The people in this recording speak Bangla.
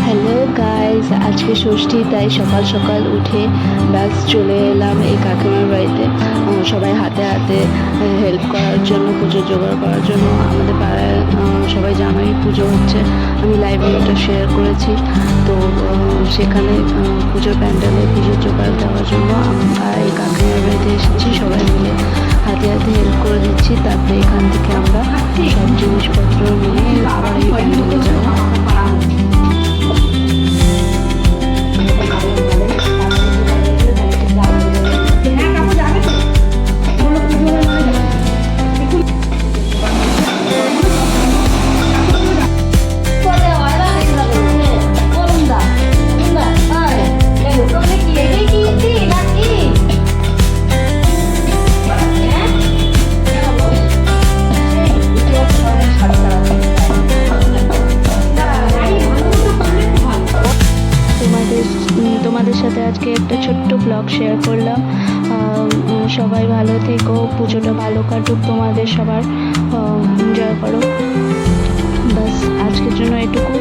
হ্যালো গাইস, আজকে ষষ্ঠী, তাই সকাল সকাল উঠে ব্যাস চলে এলাম এই কাকিমার বাড়িতে। সবাই হাতে হাতে হেল্প করার জন্য, পুজো জোগাড় করার জন্য। আমাদের পাড়ায় সবাই জানোই পুজো হচ্ছে, আমি লাইভে ওটা শেয়ার করেছি। তো সেখানে পুজোর প্যান্ডেলে পুজো জোগাড় দেওয়ার জন্য আমরা এই কাকিমার বাড়িতে এসেছি। সবাই মিলে হাতে হাতে হেল্প করে দিচ্ছি। তারপরে এখান থেকে আমরা সব জিনিসপত্র নিয়ে আবার এই প্যান্ডেলে যাবো। তোমাদের সাথে আজকে একটা ছোট্ট ব্লগ শেয়ার করলাম। সবাই ভালো থেকো, পুজোটা ভালো কাটুক, তোমাদের সবার এনজয় করো। বাস আজকের জন্য এটুকু।